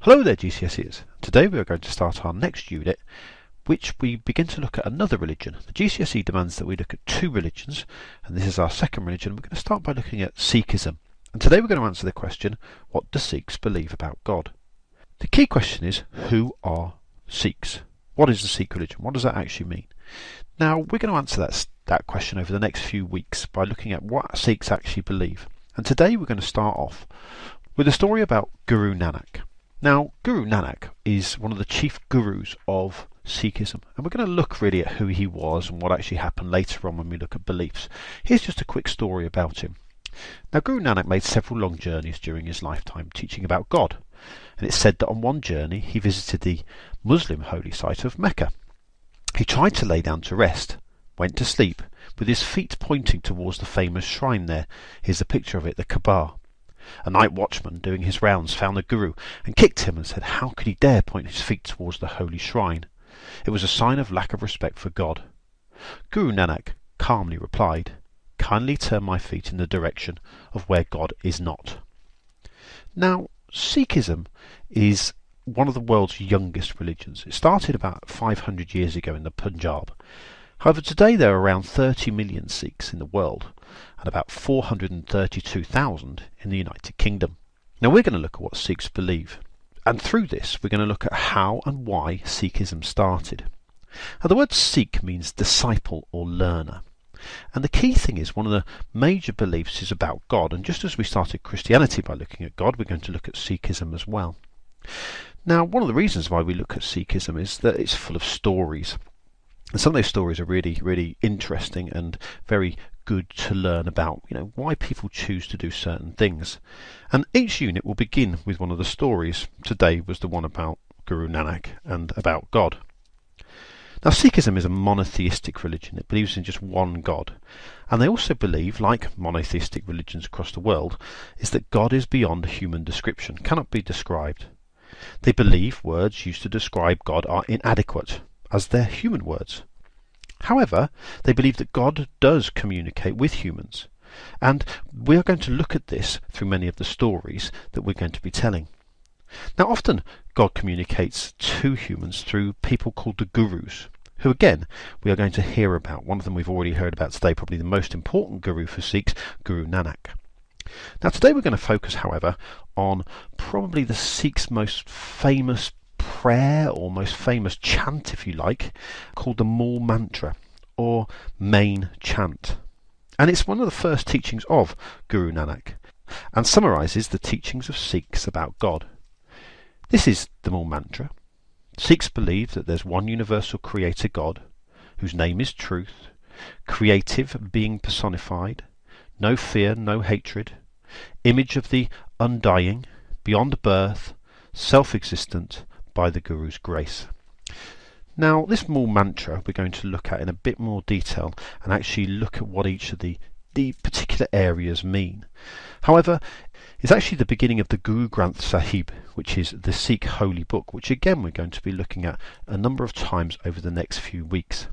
Hello there GCSEs. Today we are going to start our next unit, which we begin to look at another religion. The GCSE demands that we look at two religions, and this is our second religion. We're going to start by looking at Sikhism. And today we're going to answer the question, what do Sikhs believe about God? The key question is, who are Sikhs? What is the Sikh religion? What does that actually mean? Now we're going to answer that question over the next few weeks by looking at what Sikhs actually believe. And today we're going to start off with a story about Guru Nanak. Now, Guru Nanak is one of the chief gurus of Sikhism, and we're going to look really at who he was and what actually happened later on when we look at beliefs. Here's just a quick story about him. Now, Guru Nanak made several long journeys during his lifetime teaching about God, and it's said that on one journey he visited the Muslim holy site of Mecca. He tried to lay down to rest, went to sleep, with his feet pointing towards the famous shrine there. Here's a picture of it, the Kaaba. A night watchman doing his rounds found the Guru and kicked him and said how could he dare point his feet towards the holy shrine. It was a sign of lack of respect for God. Guru Nanak calmly replied, kindly turn my feet in the direction of where God is not. Now, Sikhism is one of the world's youngest religions. It started about 500 years ago in the Punjab. However, today there are around 30 million Sikhs in the world and about 432,000 in the United Kingdom. Now we're going to look at what Sikhs believe, and through this we're going to look at how and why Sikhism started. Now the word Sikh means disciple or learner, and the key thing is one of the major beliefs is about God, and just as we started Christianity by looking at God, we're going to look at Sikhism as well. Now one of the reasons why we look at Sikhism is that it's full of stories. And some of those stories are really, really interesting and very good to learn about, why people choose to do certain things. And each unit will begin with one of the stories. Today was the one about Guru Nanak and about God. Now, Sikhism is a monotheistic religion. It believes in just one God. And they also believe, like monotheistic religions across the world, is that God is beyond human description, cannot be described. They believe words used to describe God are inadequate, as they're human words. However, they believe that God does communicate with humans, and we are going to look at this through many of the stories that we're going to be telling. Now often God communicates to humans through people called the Gurus, who again we are going to hear about. One of them we've already heard about today, probably the most important Guru for Sikhs, Guru Nanak. Now today we're going to focus, however, on probably the Sikhs' most famous prayer or most famous chant, if you like, called the Mool Mantra or main chant. And it's one of the first teachings of Guru Nanak and summarises the teachings of Sikhs about God. This is the Mool Mantra. Sikhs believe that there's one universal creator God whose name is truth, creative being personified, no fear, no hatred, image of the undying, beyond birth, self-existent, by the Guru's grace. Now this Mool Mantra we're going to look at in a bit more detail and actually look at what each of the particular areas mean. However, it's actually the beginning of the Guru Granth Sahib, which is the Sikh holy book, which again we're going to be looking at a number of times over the next few weeks.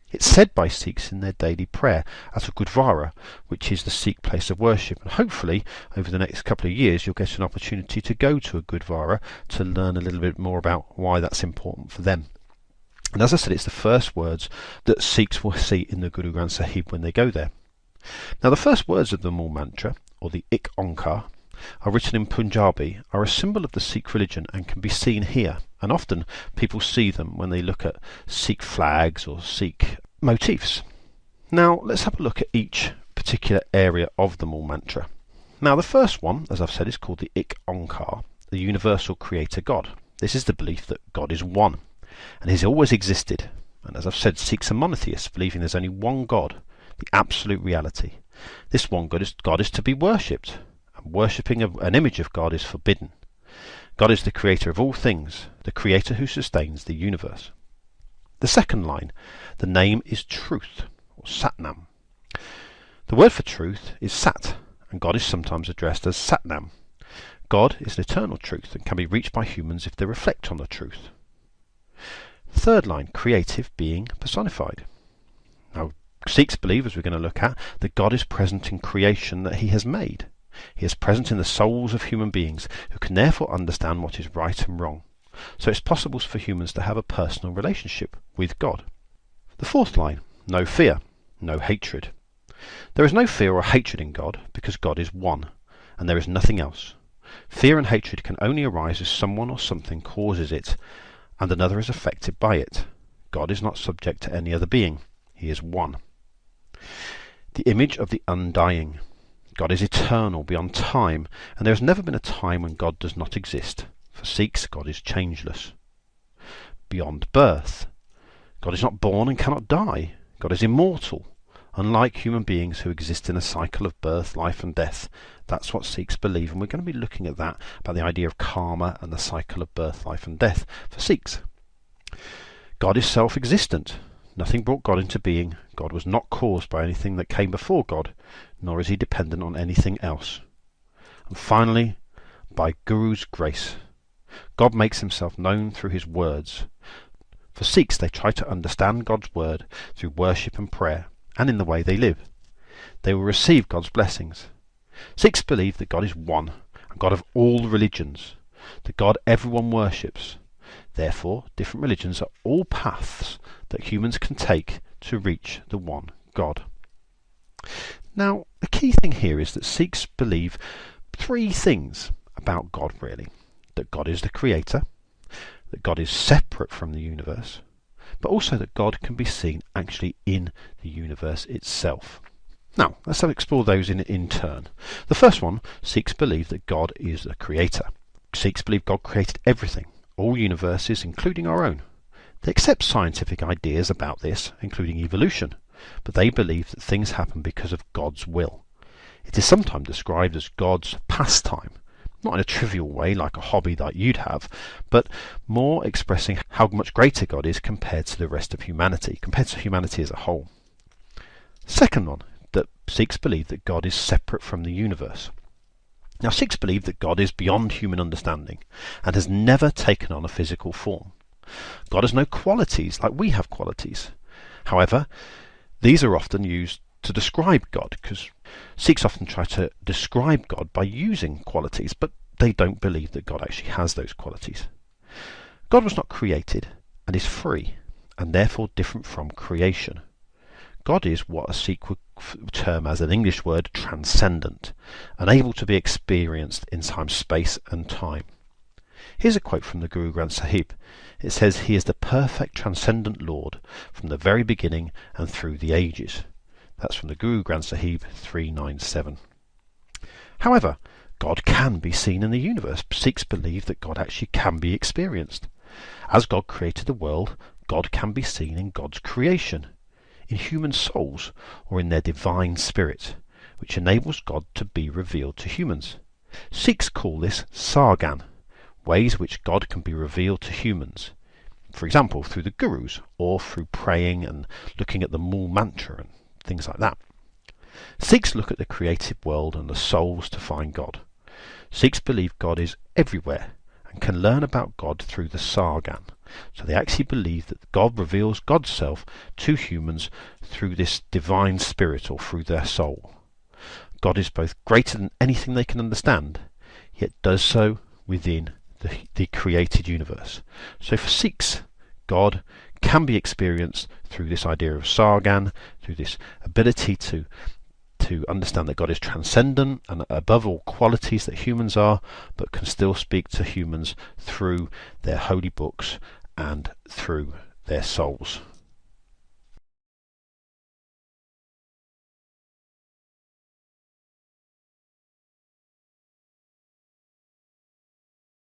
It's said by Sikhs in their daily prayer at a Gurdwara, which is the Sikh place of worship, and hopefully over the next couple of years you'll get an opportunity to go to a Gurdwara to learn a little bit more about why that's important for them. And as I said, it's the first words that Sikhs will see in the Guru Granth Sahib when they go there. Now the first words of the Mool Mantra, or the Ik Onkar, are written in Punjabi, are a symbol of the Sikh religion and can be seen here, and often people see them when they look at Sikh flags or Sikh motifs. Now let's have a look at each particular area of the Mool Mantra. Now the first one, as I've said, is called the Ik Onkar, the universal creator God. This is the belief that God is one and has always existed, and as I've said, Sikhs are monotheists, believing there's only one God, the absolute reality. This one God is to be worshipped, and worshipping an image of God is forbidden. God is the creator of all things, the creator who sustains the universe. The second line, the name is truth, or Satnam. The word for truth is Sat, and God is sometimes addressed as Satnam. God is an eternal truth and can be reached by humans if they reflect on the truth. Third line, creative being personified. Now Sikhs believe, as we're going to look at, that God is present in creation that he has made. He is present in the souls of human beings, who can therefore understand what is right and wrong. So it's possible for humans to have a personal relationship with God. The fourth line, no fear, no hatred. There is no fear or hatred in God, because God is one, and there is nothing else. Fear and hatred can only arise if someone or something causes it, and another is affected by it. God is not subject to any other being. He is one. The image of the undying. God is eternal, beyond time, and there has never been a time when God does not exist. For Sikhs, God is changeless. Beyond birth. God is not born and cannot die. God is immortal, unlike human beings who exist in a cycle of birth, life and death. That's what Sikhs believe, and we're going to be looking at that, about the idea of karma and the cycle of birth, life and death for Sikhs. God is self-existent. Nothing brought God into being. God was not caused by anything that came before God, nor is he dependent on anything else. And finally, by Guru's grace. God makes himself known through his words. For Sikhs, they try to understand God's word through worship and prayer, and in the way they live. They will receive God's blessings. Sikhs believe that God is one, and God of all religions, the God everyone worships. Therefore, different religions are all paths that humans can take to reach the one God. Now, the key thing here is that Sikhs believe three things about God, really. That God is the creator, that God is separate from the universe, but also that God can be seen actually in the universe itself. Now, let's explore those in turn. The first one, Sikhs believe that God is the creator. Sikhs believe God created everything, all universes, including our own. They accept scientific ideas about this, including evolution, but they believe that things happen because of God's will. It is sometimes described as God's pastime, not in a trivial way like a hobby that you'd have, but more expressing how much greater God is compared to the rest of humanity, compared to humanity as a whole. Second one, that Sikhs believe that God is separate from the universe. Now, Sikhs believe that God is beyond human understanding and has never taken on a physical form. God has no qualities like we have qualities. However, these are often used to describe God, because Sikhs often try to describe God by using qualities, but they don't believe that God actually has those qualities. God was not created and is free, and therefore different from creation. God is what a Sikh would term as an English word, transcendent, and able to be experienced in time, space and time. Here's a quote from the Guru Granth Sahib. It says, "He is the perfect transcendent Lord from the very beginning and through the ages." That's from the Guru Granth Sahib 397. However, God can be seen in the universe. Sikhs believe that God actually can be experienced. As God created the world, God can be seen in God's creation, in human souls or in their divine spirit, which enables God to be revealed to humans. Sikhs call this Sargun, ways which God can be revealed to humans. For example, through the Gurus, or through praying and looking at the Mool Mantra and things like that. Sikhs look at the creative world and the souls to find God. Sikhs believe God is everywhere and can learn about God through the Sargun. So they actually believe that God reveals God's self to humans through this divine spirit or through their soul. God is both greater than anything they can understand, yet does so within the created universe. So for Sikhs, God can be experienced through this idea of Sargun, through this ability to understand that God is transcendent and above all qualities that humans are, but can still speak to humans through their holy books and through their souls.